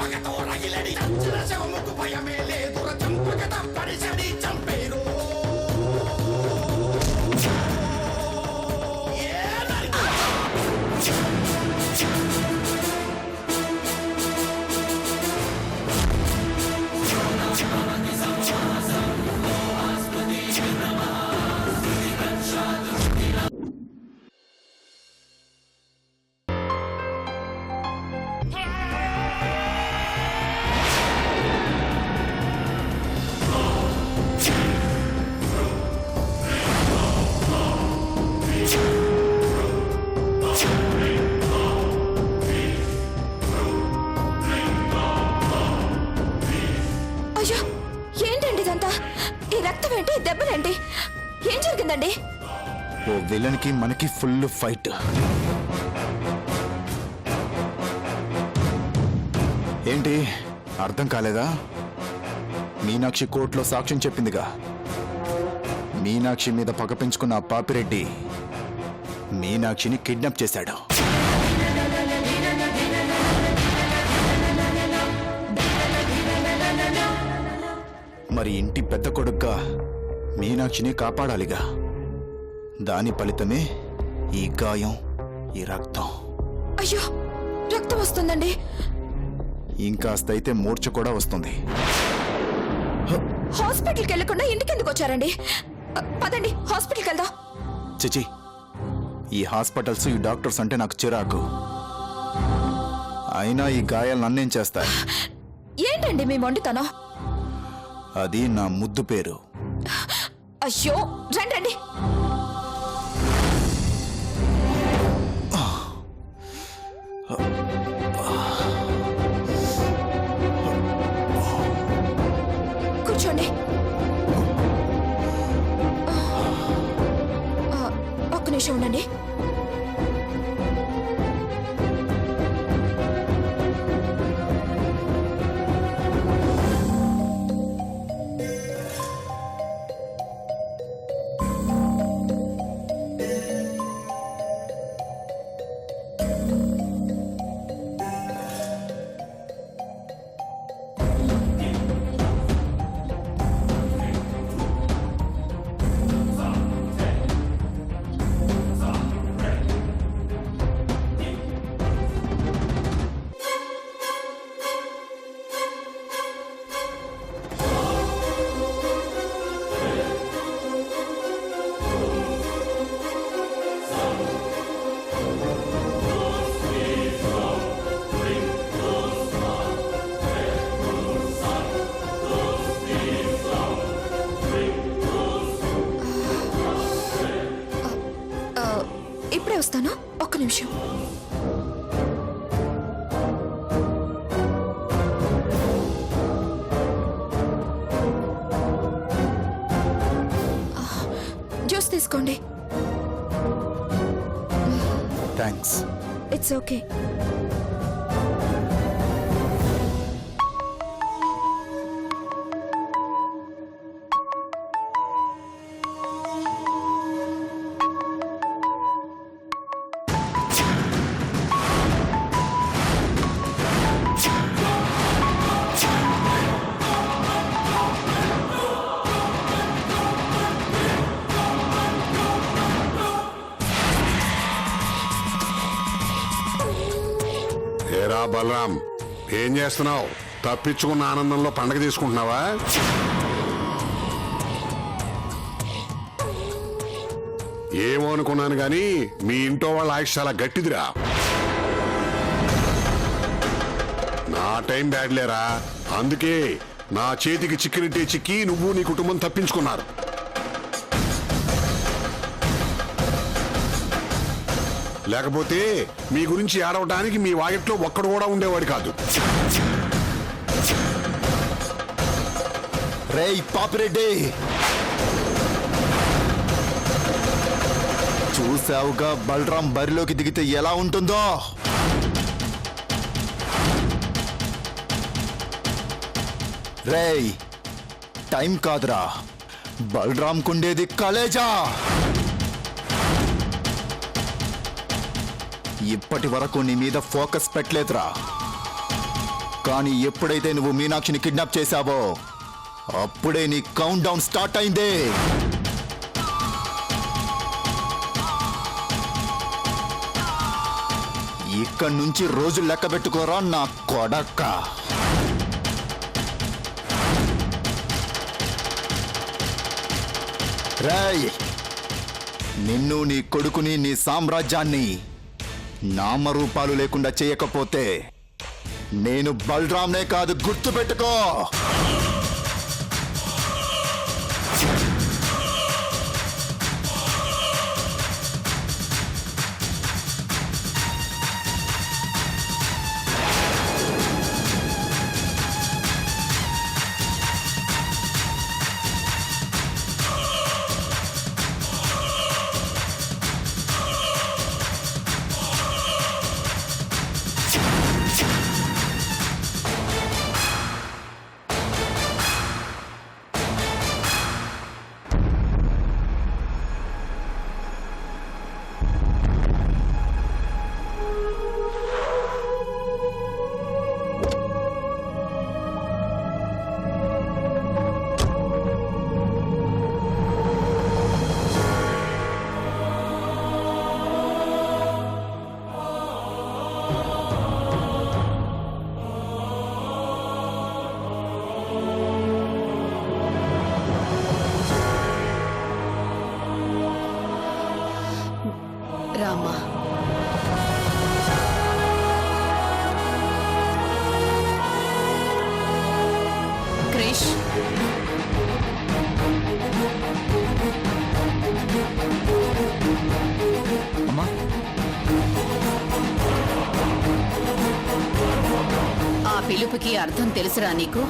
పగతో రగిలడి చచ్చిన శవముకు భయమే లేదుర చంపక తప్పనిసరి చంపేరు దెబ్బలేంటి? ఏం జరిగిందండి? ఓ విలన్ కి మనకి ఫుల్ ఫైట్. ఏంటి అర్థం కాలేదా? మీనాక్షి కోర్టులో సాక్ష్యం చెప్పిందిగా. మీనాక్షి మీద పగ పెంచుకున్న పాపిరెడ్డి మీనాక్షిని కిడ్నాప్ చేశాడు. మరి ఇంటి పెద్ద కొడుగ్గా మీనాక్షిని కాపాడాలిగా. దాని ఫలితమే ఈ గాయం, ఈ రక్తం. అయ్యో, రక్తం వస్తుందండి. ఇంకాస్తైతే మూర్ఛ కూడా వస్తుంది. హాస్పిటల్కి వెళ్ళకుండా ఇంటికి ఎందుకు వచ్చారండి? పదండి, హాస్పిటల్కి వెళ్దాం. చిచి, ఈ హాస్పిటల్స్, ఈ డాక్టర్స్ అంటే నాకు చిరాకు. అయినా ఈ గాయాలు నన్నేం చేస్తాయి? ఏంటండి మీ మొండితనం? అది నా ముద్దు పేరు. అయ్యో, రండి. కూర్చోండి. ఒక్క నిమిషం ఉండండి. ఇప్పుడే వస్తాను, ఒక్క నిమిషం. జ్యూస్ తీసుకోండి. థ్యాంక్స్. It's okay. ఏరా బలరాం, ఏం చేస్తున్నావు? తప్పించుకున్న ఆనందంలో పండగ తీసుకుంటున్నావా? ఏమో అనుకున్నాను గాని మీ ఇంట్లో వాళ్ళ ఆయుష్ చాలా గట్టిదిరా. నా టైం బ్యాడ్లేరా. అందుకే నా చేతికి చిక్కినట్టే చిక్కి నువ్వు నీ కుటుంబం తప్పించుకున్నారు. లేకపోతే మీ గురించి ఏడవడానికి మీ వాయిట్లో ఒక్కడు కూడా ఉండేవాడు కాదు. రేయ్ పాపిరెడ్డి, చూసావుగా బలరాం బరిలోకి దిగితే ఎలా ఉంటుందో. రేయ్, టైం కాదురా, బలరాం కుండేది కలేజా. ఇప్పటి వరకు నీ మీద ఫోకస్ పెట్టలేదురా. కానీ ఎప్పుడైతే నువ్వు మీనాక్షిని కిడ్నాప్ చేశావో అప్పుడే నీ కౌంట్ డౌన్ స్టార్ట్ అయింది. ఇక్కడి నుంచి రోజులు లెక్క పెట్టుకోరా నా కొడక్క. రేయ్, నిన్ను నీ కొడుకుని నీ సామ్రాజ్యాన్ని నామరూపాలు లేకుండా చేయకపోతే నేను బలరాంనే కాదు, గుర్తుపెట్టుకో. రామా, క్రిష్, అమ్మా, ఆ పిలుపుకి అర్థం తెలుసురా నీకు?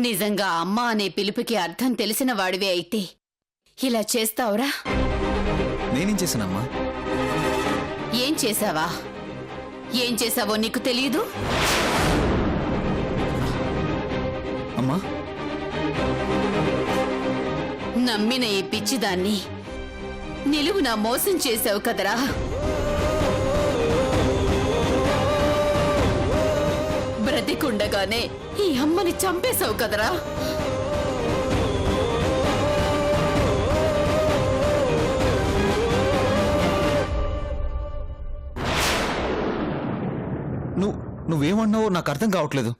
నిజంగా అమ్మ అనే పిలుపుకి అర్థం తెలిసిన వాడివే అయితే ఇలా చేస్తావురా? నేనేం చేశానమ్మా? ఏం చేశావా? ఏం చేశావో నీకు తెలీదు? అమ్మా, నమ్మిన ఈ పిచ్చిదాన్ని నిలువున మోసం చేశావు కదరా. బ్రతికుండగానే ఈ అమ్మని చంపేశావు కదరా. నువ్వేమన్నావో నాకు అర్థం కావట్లేదు.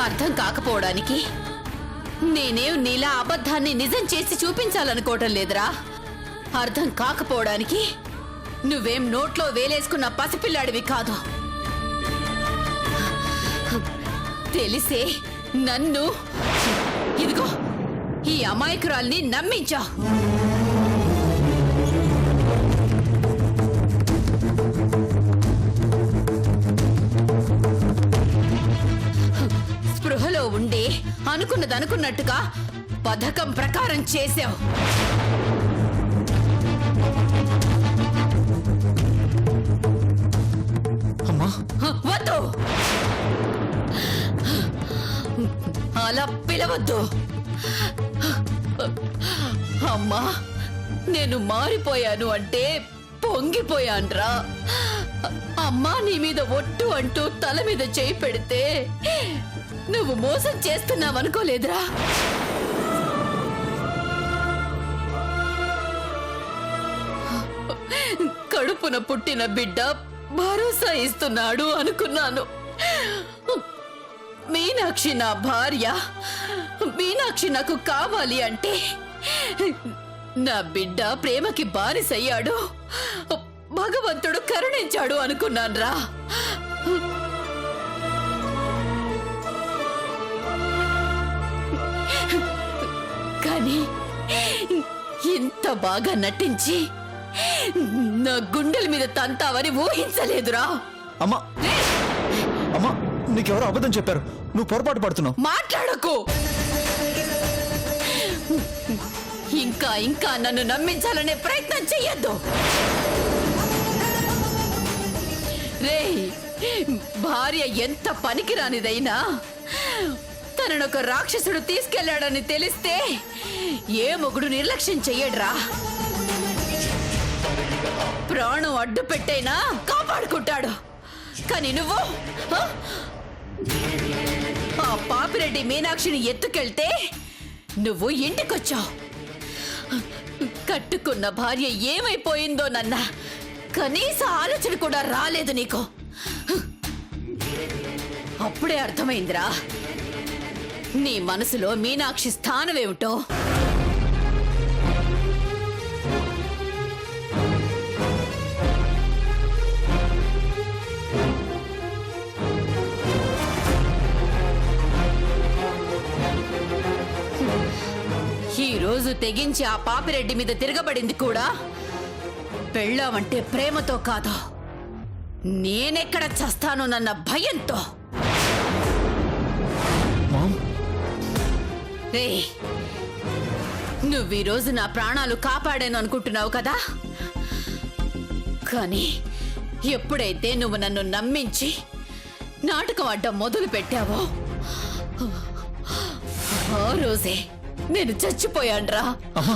అర్థం కాకపోవడానికి నేనేం నీలా అబద్ధాన్ని నిజం చేసి చూపించాలనుకోవటం లేదురా. అర్థం కాకపోవడానికి నువ్వేం నోట్లో వేలేసుకున్న పసిపిల్లాడివి కాదు. తెలిసే నన్ను ఇదిగో ఈ అమాయకురాల్ని నమ్మించా. స్పృహలో ఉండి అనుకున్నదనుకున్నట్టుగా పథకం ప్రకారం చేశావు. అమ్మా, వద్దు, అలా పిలవద్దు. అమ్మా, నేను మారిపోయాను అంటే పొంగిపోయాన్రా. అమ్మా నీ మీద ఒట్టు అంటూ తల మీద చేయి పెడితే నువ్వు మోసం చేస్తున్నావనుకోలేదురా. కడుపున పుట్టిన బిడ్డ భరోసా ఇస్తున్నాడు అనుకున్నాను. మీనాక్షి నా భార్య. మీనాక్షి నాకు కావాలి అంటే నా బిడ్డ ప్రేమకి బానిసయ్యాడు, భగవంతుడు కరుణించాడు అనుకున్నాన్రా. కానీ ఇంత బాగా నటించి నా గుండెల మీద తంతావని ఊహించలేదురా. అమ్మా అమ్మా, నీకెవరో అబద్ధం చెప్పారు, నువ్వు పొరపాటు పడుతున్నావు. మాట్లాడకు. ఇంకా ఇంకా నన్ను నమ్మించాలనే ప్రయత్నం చెయ్యొద్దు. రేయ్, భార్య ఎంత పనికిరానిదైనా తననొక రాక్షసుడు తీసుకెళ్లాడని తెలిస్తే ఏ మొగుడు నిర్లక్ష్యం చెయ్యడ్రా. ప్రాణం అడ్డు పెట్టైనా కాపాడుకుంటాడు. కానీ నువ్వు ఆ పాపిరెడ్డి మీనాక్షిని ఎత్తుకెళ్తే నువ్వు ఇంటికొచ్చావు. కట్టుకున్న భార్య ఏమైపోయిందో నన్న కనీస ఆలోచన కూడా రాలేదు నీకు. అప్పుడే అర్థమైందిరా నీ మనసులో మీనాక్షి స్థానమేమిటో. ఈ రోజు తెగించి ఆ పాపిరెడ్డి మీద తిరగబడింది కూడా పెళ్ళామంటే ప్రేమతో కాదు, నేనెక్కడ చస్తానోనన్న భయంతో. రేయ్, నువ్వు ఈ రోజు నా ప్రాణాలు కాపాడాను అనుకుంటున్నావు కదా, కానీ ఎప్పుడైతే నువ్వు నన్ను నమ్మించి నాటకం ఆడడం మొదలు పెట్టావో ఆ రోజే నేను చచ్చిపోయాన్రా. అమ్మా,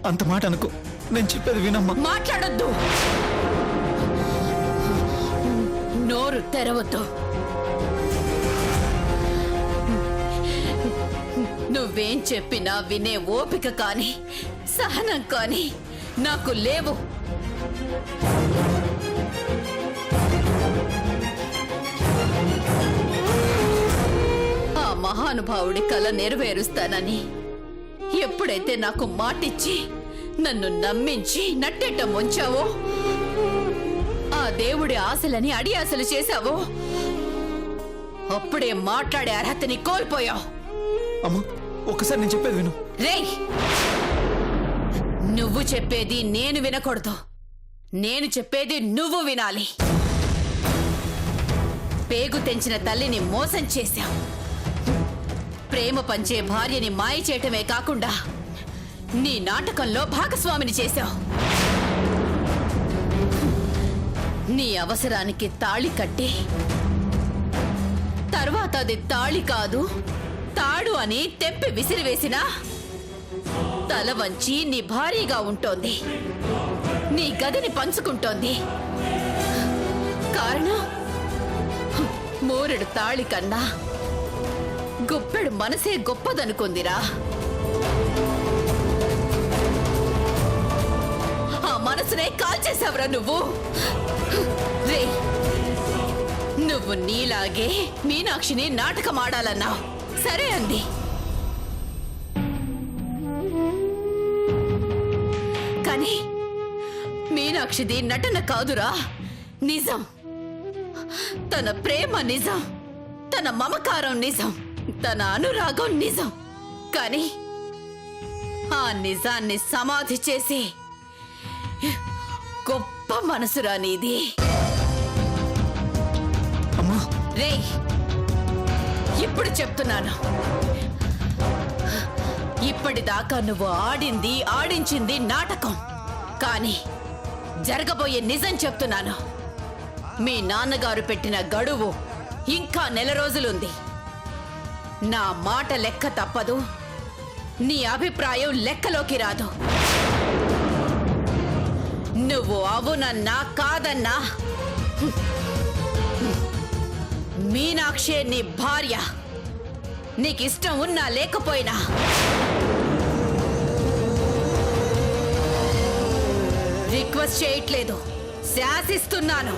అంత మాట అనుకో, నేను చెప్పేది వినమ్మా. మాట్లాడొద్దు, నోరు తెరవద్దు. నువ్వేం చెప్పినా వినే ఓపిక కానీ సహనం కానీ నాకు లేవు. ఆ మహానుభావుడి కల నెరవేరుస్తానని ఎప్పుడైతే నాకు మాటిచ్చి నన్ను నమ్మించి నట్టేట ముంచావో, ఆ దేవుడి ఆశలని అడియాసలు చేశావో, అప్పుడే మాట్లాడే అర్హతని కోల్పోయావు. అమ్మా, ఒక్కసారి నేను చెప్పేది విను. రేయ్, నువ్వు చెప్పేది నేను వినకూడదు, నేను చెప్పేది నువ్వు వినాలి. పేగు తెంచిన తల్లిని మోసం చేశావు. ప్రేమ పంచే భార్యని మాయ చేయటమే కాకుండా నీ నాటకంలో భాగస్వామిని చేశావు. నీ అవసరానికి తాళి కట్టి తర్వాత అది తాళి కాదు తాడు అని తెప్పి విసిరివేసినా తల వంచి నీ భారీగా ఉంటోంది, నీ గదిని పంచుకుంటోంది. కారణం మోరెడు తాళి కన్నా గుప్పెడు మనసే గొప్పదనుకుందిరా. ఆ మనసునే కాల్చేశావురా నువ్వు. రే, నువ్వు నీలాగే మీనాక్షిని నాటకమాడాలన్నావు, సరే అంది. కానీ మీనాక్షిది నటన కాదురా, నిజం. తన ప్రేమ నిజం, తన మమకారం నిజం, తన అనురాగం నిజం. కానీ ఆ నిజాన్ని సమాధి చేసి గొప్ప మనసురా నీది. అమ్మా, రేయ్, ఇప్పుడు చెప్తున్నాను, ఇప్పటిదాకా నువ్వు ఆడించింది నాటకం. కానీ జరగబోయే నిజం చెప్తున్నాను. మీ నాన్నగారు పెట్టిన గడువు ఇంకా నెల రోజులుంది. నా మాట లెక్క తప్పదు, నీ అభిప్రాయం లెక్కలోకి రాదు. నువ్వు అవునన్నా కాదన్నా మీనాక్షే నీ భార్య. నీకిష్టం ఉన్నా లేకపోయినా రిక్వెస్ట్ చేయట్లేదు, శాసిస్తున్నాను.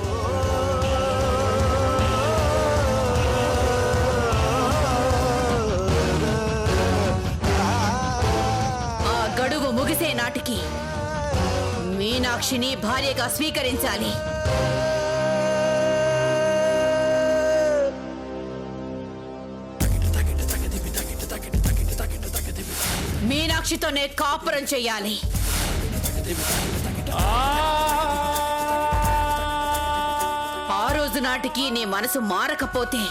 ఆ గడువు ముగిసే నాటికి మీనాక్షిని భార్యగా స్వీకరించాలి. మీనాక్షితోనే కాపురం చెయ్యాలి. ఆ రోజు నాటికి నీ మనసు మారకపోతే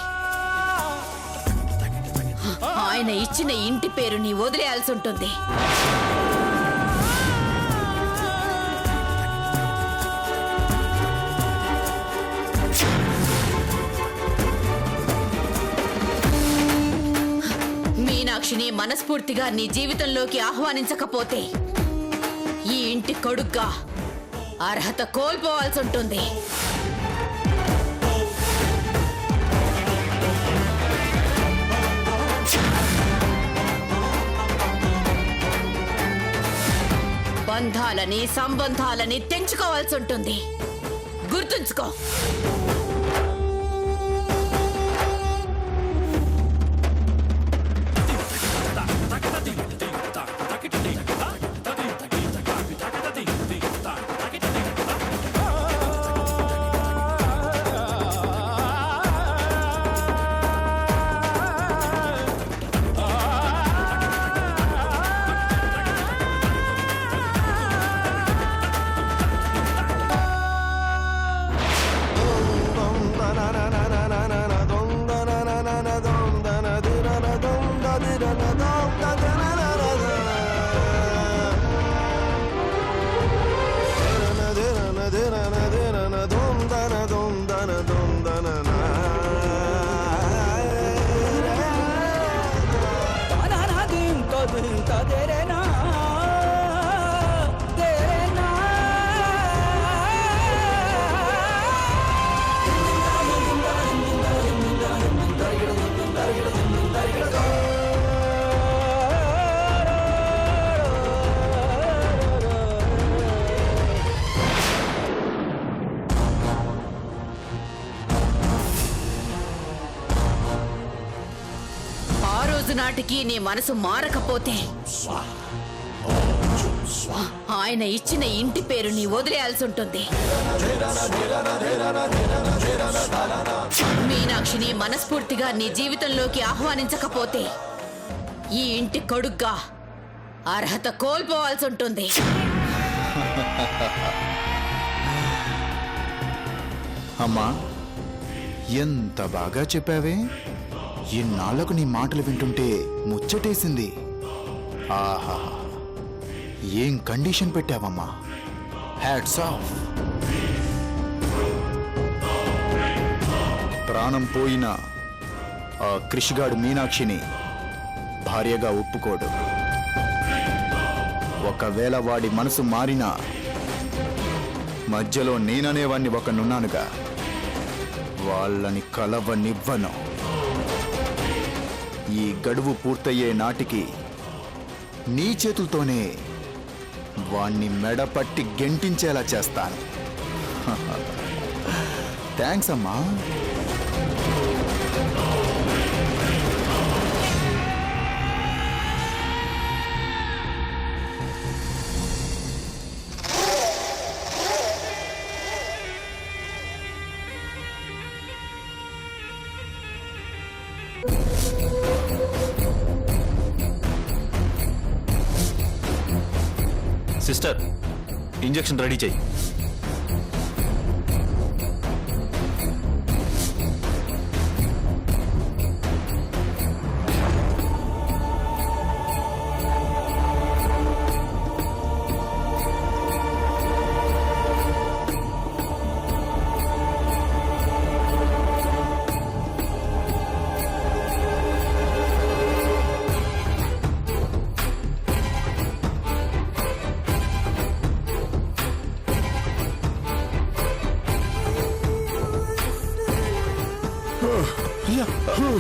ఆయన ఇచ్చిన ఇంటి పేరు నీ వదిలేయాల్సి ఉంటుంది. మీనాక్షిని మనస్ఫూర్తిగా నీ జీవితంలోకి ఆహ్వానించకపోతే ఈ ఇంటి కొడుగ్గా అర్హత కోల్పోవాల్సి ఉంటుంది. బంధాలని సంబంధాలని తెంచుకోవాల్సి ఉంటుంది. గుర్తుంచుకో. నాటికి నీ మనసు మారకపోతే ఆయన ఇచ్చిన ఇంటి పేరు నీ వదిలేయాల్సి ఉంటుంది. మీనాక్షిని మనస్ఫూర్తిగా నీ జీవితంలోకి ఆహ్వానించకపోతే ఈ ఇంటి కొడుగ్గా అర్హత కోల్పోవాల్సి ఉంటుంది. అమ్మా, ఎంత బాగా చెప్పావే. ఇన్నాళ్లకు నీ మాటలు వింటుంటే ముచ్చటేసింది. ఆహా, ఏం కండిషన్ పెట్టావమ్మా. Hats off. ప్రాణం పోయిన ఆ కృషిగాడు మీనాక్షిని భార్యగా ఒప్పుకోడు. ఒకవేళ వాడి మనసు మారినా మధ్యలో నేననేవాణ్ణి ఒకనున్నానుగా, వాళ్ళని కలవనివ్వను. ఈ గడువు పూర్తయ్యే నాటికి నీ చేతులతోనే వాణ్ణి మెడపట్టి గెంటించేలా చేస్తాను. థ్యాంక్స్ అమ్మా. సిస్టర్, ఇంజెక్షన్ రెడీ చెయ్యి.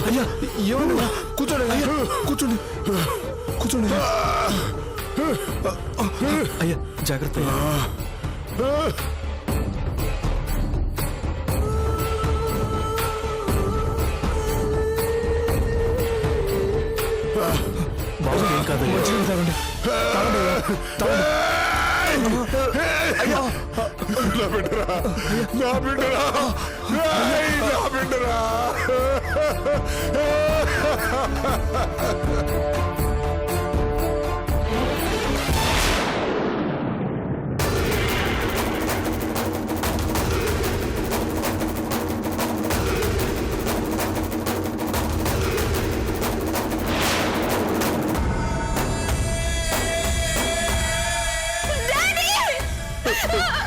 అయ్యా, ఏమన్నా? కూర్చోండి, కూర్చోండి, కూర్చోండి. అయ్యా, జాగ్రత్త. బాబు ఏం కాదు. తాగండి, తాగండి. అయ్యా, నా బిడ్డరా, నా బిడ్డరా, నా బిడ్డరా.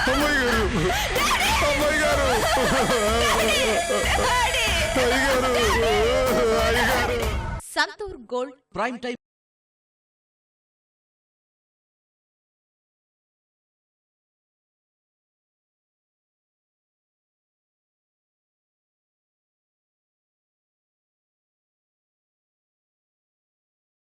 అమ్మాయి గారు అమ్మాయి గారు అయ్యగారు అయ్యగారు సంతూర్ గోల్డ్ ప్రైమ్ టైం